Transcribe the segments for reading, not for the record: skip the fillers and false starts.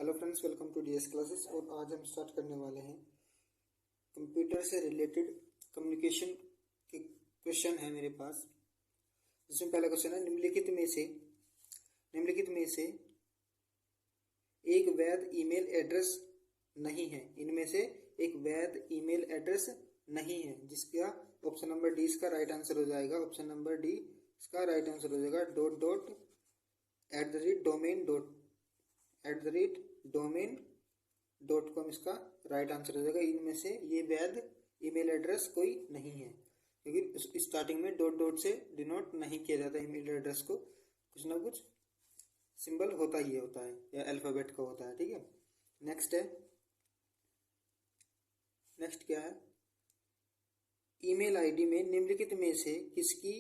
Hello friends, welcome to DS classes. और आज हम स्टार्ट करने वाले हैं कंप्यूटर से रिलेटेड कम्युनिकेशन के क्वेश्चन है मेरे पास। जिसमें पहला क्वेश्चन है, निम्नलिखित में से एक वैध ईमेल एड्रेस नहीं है। इनमें से एक वैध ईमेल एड्रेस नहीं है, जिसका ऑप्शन नंबर डी इसका राइट आंसर हो जाएगा। ऑप्शन नंबर डी इसका राइट आंसर हो जाएगा। .@domain.com इसका राइट आंसर हो जाएगा। इनमें से ये वैध ईमेल एड्रेस कोई नहीं है, क्योंकि स्टार्टिंग में डॉट से डिनोट नहीं किया जाता ईमेल एड्रेस को। कुछ ना कुछ सिंबल होता ही होता है या अल्फाबेट का होता है। ठीक है, नेक्स्ट क्या है, ईमेल आईडी में निम्नलिखित में से किसकी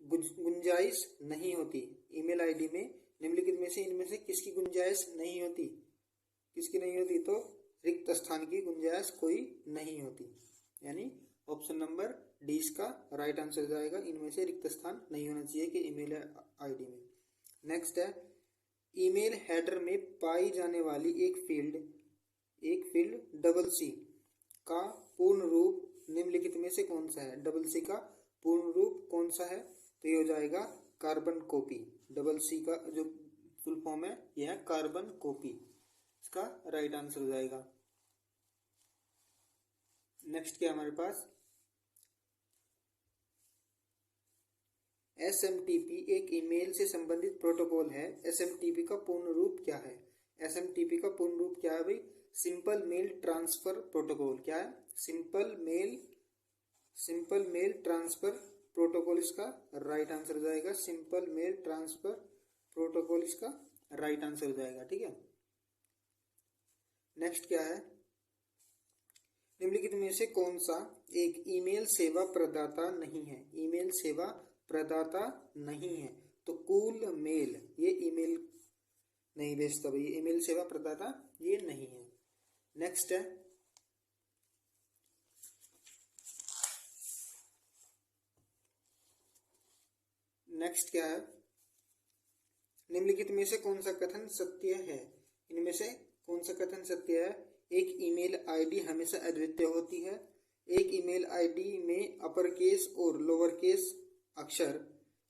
गुंजाइश नहीं होती। ईमेल आईडी में निम्नलिखित में से इनमें से किसकी गुंजाइश नहीं होती। किसकी नहीं होती? तो रिक्त स्थान की गुंजाइश कोई नहीं होती, यानी ऑप्शन नंबर डी इसका राइट आंसर जाएगा। इनमें से रिक्त स्थान नहीं होना चाहिए कि ईमेल आईडी में। नेक्स्ट है, ईमेल हेडर में पाई जाने वाली एक फील्ड डबल सी का पूर्ण रूप निम्नलिखित में से कौन सा है। डबल सी का पूर्ण रूप कौन सा है? तो ये हो जाएगा कार्बन कॉपी। डबल सी का जो फुल फॉर्म है यह है कार्बन कॉपी, इसका राइट आंसर हो जाएगा। नेक्स्ट क्या हमारे पास, SMTP एक ईमेल से संबंधित प्रोटोकॉल है। SMTP का पूर्ण रूप क्या है? SMTP का पूर्ण रूप क्या है भाई? Simple mail transfer protocol. क्या है? सिंपल मेल ट्रांसफर प्रोटोकॉल इसका राइट आंसर हो जाएगा। सिंपल मेल ट्रांसफर प्रोटोकॉल इसका राइट आंसर हो जाएगा। ठीक है, नेक्स्ट क्या है, निम्नलिखित में से कौन सा एक ईमेल सेवा प्रदाता नहीं है। ईमेल सेवा प्रदाता नहीं है तो कूल मेल ये ईमेल नहीं भेजता भाई। ईमेल सेवा प्रदाता ये नहीं है। नेक्स्ट है, नेक्स्ट क्या है, निम्नलिखित में से कौन सा कथन सत्य है। इनमें से कौन सा कथन सत्य है? एक ईमेल आईडी हमेशा अद्वितीय होती है। एक ईमेल आईडी में अपर केस और लोअर केस अक्षर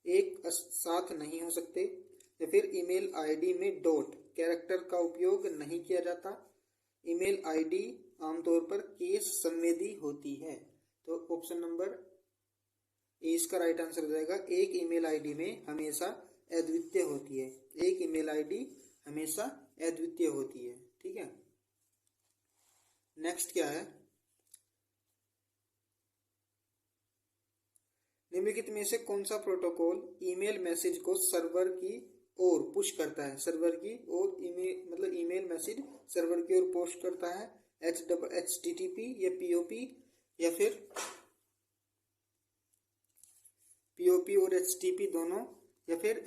एक साथ नहीं हो सकते। या फिर ईमेल आईडी में डॉट कैरेक्टर का उपयोग नहीं किया जाता। ईमेल आईडी आमतौर पर केस संवेदी होती है। तो ऑप्शन नंबर ए इसका राइट आंसर हो जाएगा। एक ईमेल आईडी में हमेशा अद्वितीय होती है। एक ईमेल आईडी हमेशा अद्वितीय होती है। ठीक है, नेक्स्ट क्या है, निम्नलिखित में से कौन सा प्रोटोकॉल ईमेल मैसेज को सर्वर की ओर पुश करता है। सर्वर की ओर ईमेल मैसेज सर्वर की ओर पोस्ट करता है। HTTP या POP या फिर POP और HTTP दोनों, या फिर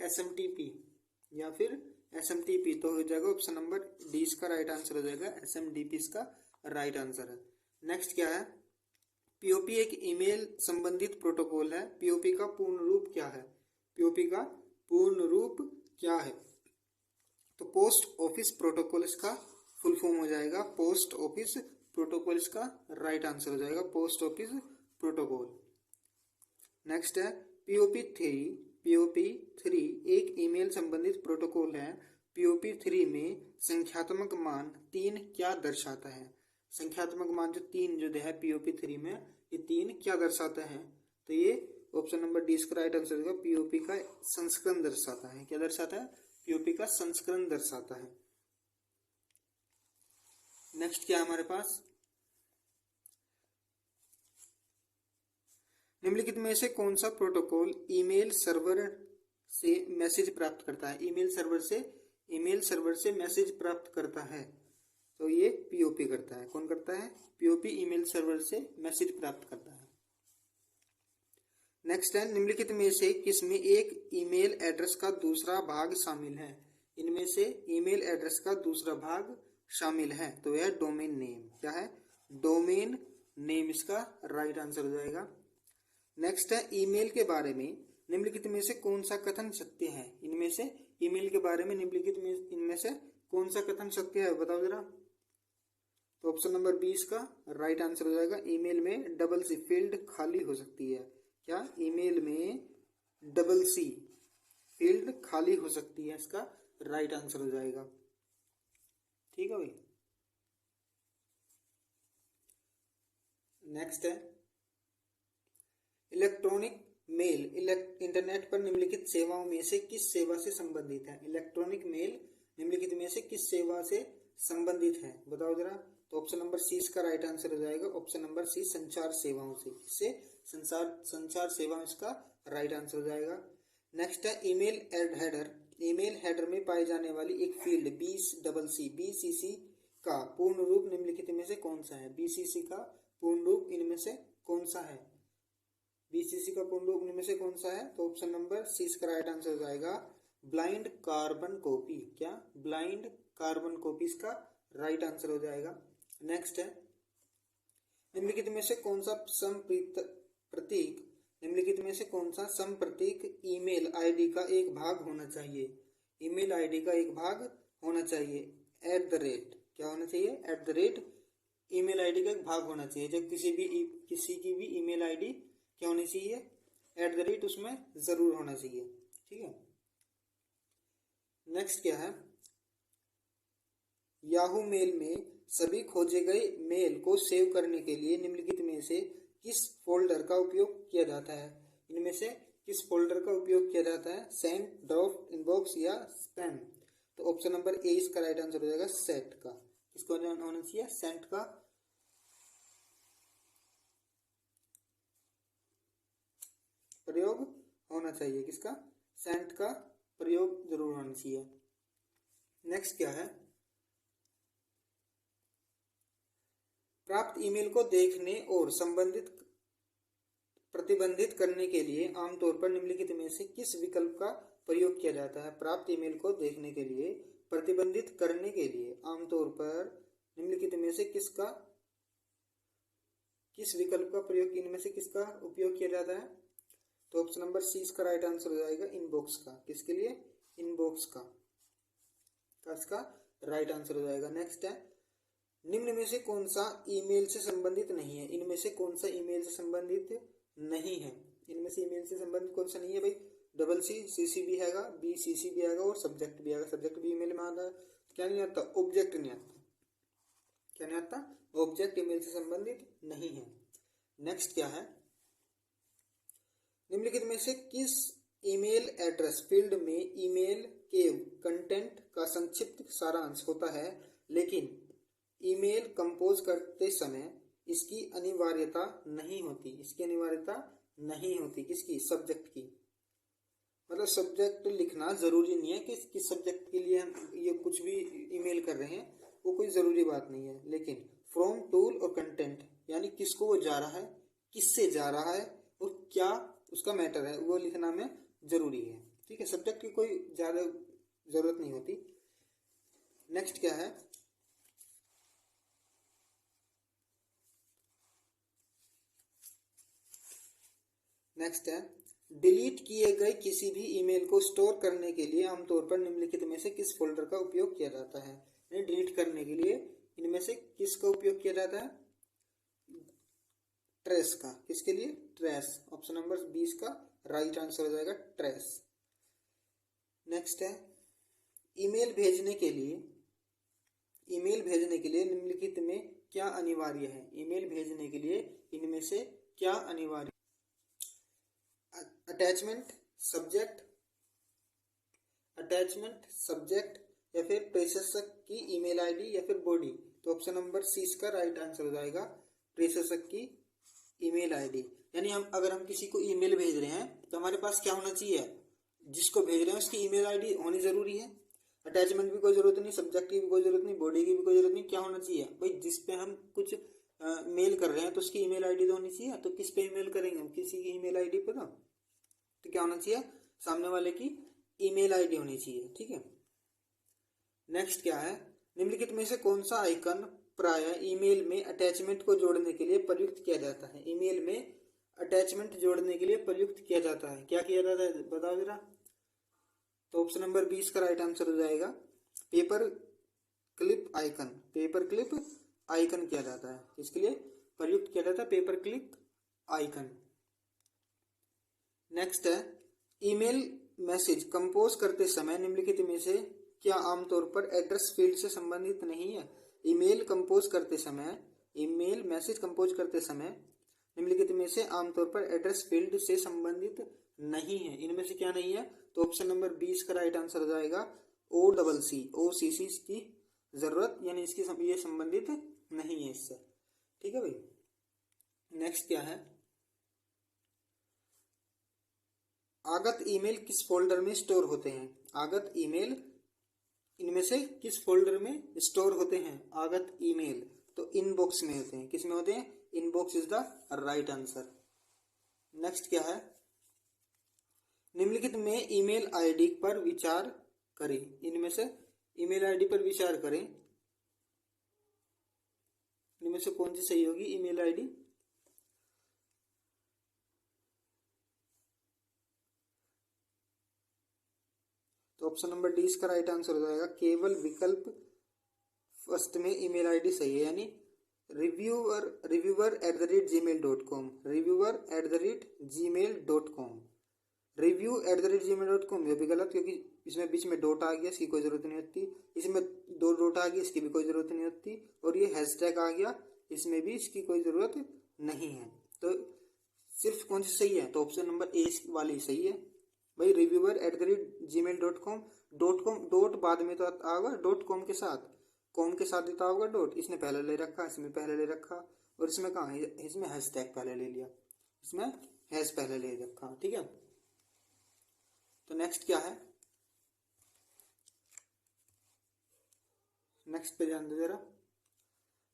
SMTP तो हो जाएगा ऑप्शन नंबर डी इसका राइट आंसर हो जाएगा। SMTP इसका राइट आंसर है। नेक्स्ट क्या है, POP एक ईमेल संबंधित प्रोटोकॉल है। POP का पूर्ण रूप क्या है? POP का पूर्ण रूप क्या है? तो पोस्ट ऑफिस प्रोटोकॉल इसका फुल फॉर्म हो जाएगा। पोस्ट ऑफिस प्रोटोकॉल इसका राइट आंसर हो जाएगा। Post office protocol. नेक्स्ट है, POP3 एक ईमेल संबंधित प्रोटोकॉल है। POP3 में संख्यात्मक मान 3 क्या दर्शाता है? संख्यात्मक मान जो 3 जो है POP3 में, ये 3 क्या दर्शाता है? तो ये ऑप्शन नंबर डी इसका राइट आंसर होगा। POP का संस्करण दर्शाता है। क्या दर्शाता है? POP का संस्करण दर्शाता है। नेक्स्ट क्या हमारे पास, निम्नलिखित में से कौन सा प्रोटोकॉल ईमेल सर्वर से मैसेज प्राप्त करता है। ईमेल सर्वर से मैसेज प्राप्त करता है तो ये POP करता है। कौन करता है? POP ईमेल सर्वर से मैसेज प्राप्त करता है। नेक्स्ट है, निम्नलिखित में से किसमें एक ईमेल एड्रेस का दूसरा भाग शामिल है। इनमें से ईमेल एड्रेस का दूसरा भाग शामिल है तो यह डोमेन नेम। क्या है? डोमेन नेम इसका राइट आंसर हो जाएगा। नेक्स्ट है, ईमेल के बारे में निम्नलिखित में से कौन सा कथन सत्य है। इनमें से ईमेल के बारे में निम्नलिखित में इनमें से कौन सा कथन सत्य है बताओ जरा। तो ऑप्शन नंबर 20 का राइट आंसर हो जाएगा। ईमेल में डबल सी फील्ड खाली हो सकती है। क्या? ईमेल में डबल सी फील्ड खाली हो सकती है, इसका राइट आंसर हो जाएगा। ठीक है भाई। नेक्स्ट है इलेक्ट्रॉनिक मेल इंटरनेट पर निम्नलिखित सेवाओं में से किस सेवा से संबंधित है। इलेक्ट्रॉनिक मेल निम्नलिखित में से किस सेवा से संबंधित है बताओ जरा। तो ऑप्शन नंबर सी इसका राइट आंसर हो जाएगा। ऑप्शन नंबर सी संचार सेवाओं से। किससे? संचार सेवाओं इसका राइट आंसर हो जाएगा। नेक्स्ट है ईमेल हेडर। ईमेल हेडर में पाई जाने वाली एक फील्ड बीसीसी का पूर्ण रूप निम्नलिखित में से कौन सा है। बीसीसी का पूर्ण रूप इनमें से कौन सा है। बीसीसी का पूर्ण रूप इनमें से कौन सा है। तो ऑप्शन नंबर सी इसका राइट आंसर हो जाएगा ब्लाइंड कार्बन कॉपी। क्या? ब्लाइंड कार्बन कॉपी इसका राइट आंसर हो जाएगा। नेक्स्ट है निम्नलिखित में से कौन सा प्रतीक निम्नलिखित में से कौन सा सम प्रतीक ईमेल आईडी का एक भाग होना चाहिए। ईमेल आईडी का एक भाग होना चाहिए। एट द रेट क्या होना चाहिए। At the rate email ID का एक भाग होना चाहिए। जब किसी की भी ईमेल आईडी क्या होनी चाहिए, एट द रेट उसमें जरूर होना चाहिए। ठीक है। नेक्स्ट क्या है याहू मेल में सभी खोजे गए मेल को सेव करने के लिए निम्नलिखित में से किस फोल्डर का उपयोग किया जाता है। इनमें से किस फोल्डर का उपयोग किया जाता है। सेंड, ड्रॉप, इनबॉक्स या स्पैम। तो ऑप्शन नंबर ए इसका राइट आंसर हो जाएगा सेट का। किसको होना चाहिए। सेंट का प्रयोग होना चाहिए। किसका? सेंट का प्रयोग जरूर होना चाहिए। नेक्स्ट क्या है प्राप्त ईमेल को देखने और प्रतिबंधित करने के लिए आमतौर पर निम्नलिखित में से किस विकल्प का प्रयोग किया जाता है। प्राप्त ईमेल को देखने के लिए प्रतिबंधित करने के लिए आमतौर पर निम्नलिखित में से किस विकल्प का प्रयोग इनमें से किसका उपयोग किया जाता है। तो ऑप्शन नंबर सी इसका राइट आंसर हो जाएगा इनबॉक्स का। किसके लिए? इनबॉक्स का इसका राइट आंसर हो जाएगा। नेक्स्ट है निम्न में से कौन सा ईमेल से संबंधित नहीं है। इनमें से कौन सा ईमेल से संबंधित नहीं है। इनमें से ईमेल से संबंधित कौन सा नहीं है भाई। डबल सी भी आएगा, बी सी भी आएगा और सब्जेक्ट भी आएगा। सब्जेक्ट भी ईमेल में आता है। क्या नहीं आता? ऑब्जेक्ट नहीं आता। क्या नहीं आता? ऑब्जेक्ट ईमेल से संबंधित नहीं है। नेक्स्ट क्या है निम्नलिखित में से किस ईमेल एड्रेस फील्ड में ईमेल के कंटेंट का संक्षिप्त सारांश होता है लेकिन ईमेल कंपोज करते समय इसकी अनिवार्यता नहीं होती। इसकी अनिवार्यता नहीं होती। किसकी? सब्जेक्ट की। मतलब सब्जेक्ट लिखना जरूरी नहीं है कि किस सब्जेक्ट के लिए हम ये कुछ भी ईमेल कर रहे हैं, वो कोई जरूरी बात नहीं है। लेकिन फ्रॉम, टूल और कंटेंट यानी किसको वो जा रहा है, किससे जा रहा है और क्या उसका मैटर है, वो लिखना में जरूरी है। ठीक है। सब्जेक्ट की कोई ज्यादा जरूरत नहीं होती। नेक्स्ट क्या है नेक्स्ट है डिलीट किए गए किसी भी ईमेल को स्टोर करने के लिए आमतौर पर निम्नलिखित में से किस फोल्डर का उपयोग किया जाता है। डिलीट करने के लिए इनमें से किसका उपयोग किया जाता है। ट्रेस का। किसके लिए? ट्रेस। ऑप्शन नंबर 20 का राइट आंसर हो जाएगा ट्रेस। नेक्स्ट है ईमेल भेजने के लिए निम्नलिखित में क्या अनिवार्य है। ईमेल भेजने के लिए इनमें से क्या अनिवार्य। अटैचमेंट, सब्जेक्ट या फिर प्रेषक की ईमेल आईडी या फिर बॉडी। तो ऑप्शन नंबर सी इसका राइट आंसर हो जाएगा प्रेषक की ईमेल आईडी। यानी अगर हम किसी को ईमेल भेज रहे हैं तो हमारे पास क्या होना चाहिए, जिसको भेज रहे हैं उसकी ईमेल आईडी होनी जरूरी है। अटैचमेंट की कोई जरूरत नहीं, सब्जेक्ट की भी कोई जरूरत नहीं, बॉडी की भी कोई जरूरत नहीं। क्या होना चाहिए भाई, जिस पे हम कुछ मेल कर रहे हैं तो उसकी ईमेल आईडी तो होनी चाहिए। तो किस पे ईमेल करेंगे हम, किसी की ईमेल आईडी पे। तो क्या होना चाहिए, सामने वाले की ईमेल आईडी होनी चाहिए। ठीक है। नेक्स्ट क्या है निम्नलिखित में से कौन सा आइकन प्राय ईमेल में अटैचमेंट को जोड़ने के लिए प्रयुक्त किया जाता है। ईमेल में अटैचमेंट जोड़ने के लिए प्रयुक्त किया जाता है। क्या किया जाता है बताओ जरा। तो ऑप्शन नंबर 20 का राइट आंसर हो जाएगा paper clip icon, paper clip icon किया जाता है, इसके लिए प्रयुक्त किया जाता है पेपर क्लिप आइकन। नेक्स्ट है ईमेल मैसेज कंपोज करते समय निम्नलिखित में से क्या आमतौर पर एड्रेस फील्ड से संबंधित नहीं है। ईमेल कंपोज करते समय, ईमेल मैसेज कंपोज करते समय निम्नलिखित में से आमतौर पर एड्रेस फील्ड से संबंधित नहीं है। इनमें से क्या नहीं है, तो ऑप्शन नंबर 20 का राइट आंसर हो जाएगा OCC की जरूरत, यानी इसकी ये संबंधित नहीं है इससे। ठीक है भाई। नेक्स्ट क्या है, आगत ईमेल किस फोल्डर में स्टोर होते हैं। आगत ईमेल इनमें से किस फोल्डर में स्टोर होते हैं। आगत ईमेल तो इनबॉक्स में होते हैं। किस में होते हैं, inbox is the right answer. Next क्या है, निम्नलिखित में ईमेल आईडी पर विचार करें। इनमें से ईमेल आईडी पर विचार करें, इनमें से कौन सी सही होगी ईमेल आईडी। तो ऑप्शन नंबर 20 का राइट आंसर हो जाएगा केवल विकल्प फर्स्ट में ईमेल आईडी सही है, यानी reviewer@gmail.com, reviewer@gmail.com, review@gmail.com ये भी गलत, क्योंकि इसमें बीच में डॉट आ गया, इसकी कोई जरूरत नहीं होती। इसमें 2 डॉट आ गया, इसकी भी कोई जरूरत नहीं होती। और ये हैशटैग आ गया, इसमें भी इसकी कोई जरूरत नहीं है। तो सिर्फ कौन सी सही है, तो ऑप्शन नंबर ए वाली सही है भाई, reviewer@gmail.com। डॉट बाद में तो आएगा, .com के साथ, कॉम के साथ देता होगा डॉट, इसने पहले ले रखा, इसमें पहले ले रखा, और इसमें कहाँ है, इसमें हैशटैग पहले ले लिया, इसमें हैश पहले ले रखा। ठीक है। तो नेक्स्ट क्या है, नेक्स्ट पे ध्यान दो जरा।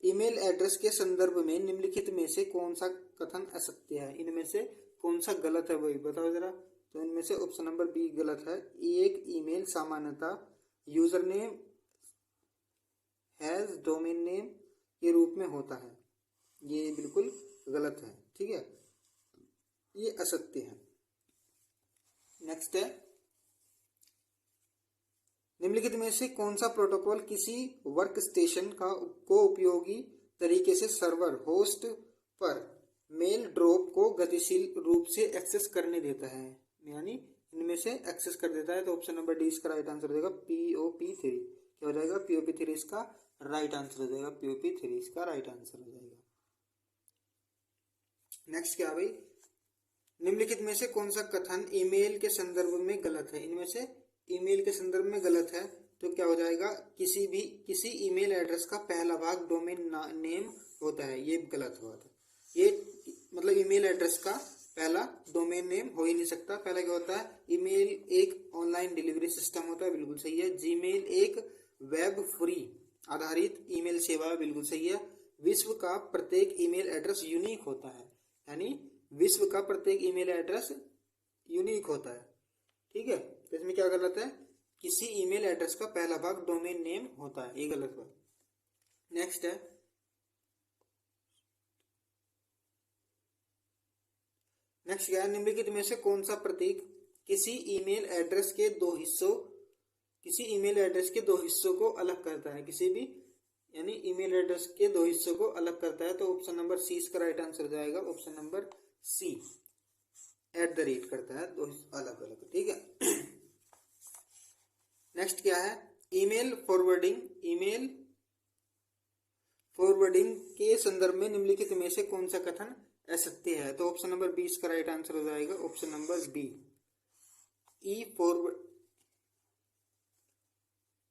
ईमेल एड्रेस के संदर्भ में निम्नलिखित में से कौन सा कथन असत्य है। इनमें से कौन सा गलत है वही बताओ जरा। तो इनमें से ऑप्शन नंबर बी गलत है। एक ईमेल सामान्यतः user name has domain name के रूप में होता है, ये बिल्कुल गलत है। ठीक है, ये असत्य है। नेक्स्ट है, निम्नलिखित में से कौन सा प्रोटोकॉल किसी वर्क स्टेशन को उपयोगी तरीके से सर्वर होस्ट पर मेल ड्रॉप को गतिशील रूप से एक्सेस करने देता है, यानी इनमें से एक्सेस कर देता है। तो ऑप्शन नंबर डी इसका राइट आंसर हो जाएगा POP3। क्या हो जाएगा, POP3 इसका राइट आंसर हो जाएगा, POP3 इसका राइट आंसर हो जाएगा। नेक्स्ट क्या भाई, निम्नलिखित में से कौन सा कथन ईमेल के संदर्भ में गलत है। इनमें से ईमेल के संदर्भ में गलत है, तो क्या हो जाएगा, किसी ईमेल एड्रेस का पहला भाग डोमेन नेम होता है, ये गलत हुआ था। ये मतलब ईमेल एड्रेस का पहला डोमेन नेम हो ही नहीं सकता। पहला क्या होता है, ईमेल एक ऑनलाइन डिलीवरी सिस्टम होता है, बिल्कुल सही है। जीमेल एक वेब फ्री आधारित ईमेल सेवा है, बिल्कुल सही है। विश्व का प्रत्येक ईमेल एड्रेस यूनिक होता है, यानी विश्व का प्रत्येक ईमेल एड्रेस यूनिक होता है। ठीक है, तो इसमें क्या गलत है, किसी ईमेल एड्रेस का पहला भाग डोमेन नेम होता है, ये गलत हुआ। नेक्स्ट है, नेक्स्ट क्या है, निम्नलिखित में से कौन सा प्रतीक किसी ईमेल एड्रेस के दो हिस्सों को अलग करता है। किसी भी यानी ईमेल एड्रेस के दो हिस्सों को अलग करता है। तो ऑप्शन नंबर सी इसका राइट आंसर हो जाएगा, ऑप्शन नंबर सी, @ करता है दो अलग अलग। ठीक है। नेक्स्ट क्या है, ईमेल फॉरवर्डिंग के संदर्भ में निम्नलिखित में से कौन सा कथन असत्य है। तो ऑप्शन नंबर 20 का राइट आंसर हो जाएगा, option number B,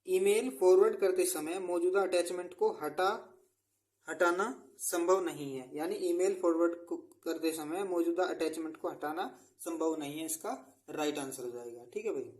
email forward करते समय मौजूदा अटैचमेंट को हटाना संभव नहीं है, यानी ईमेल फॉरवर्ड करते समय मौजूदा अटैचमेंट को हटाना संभव नहीं है, इसका राइट आंसर हो जाएगा। ठीक है भाई।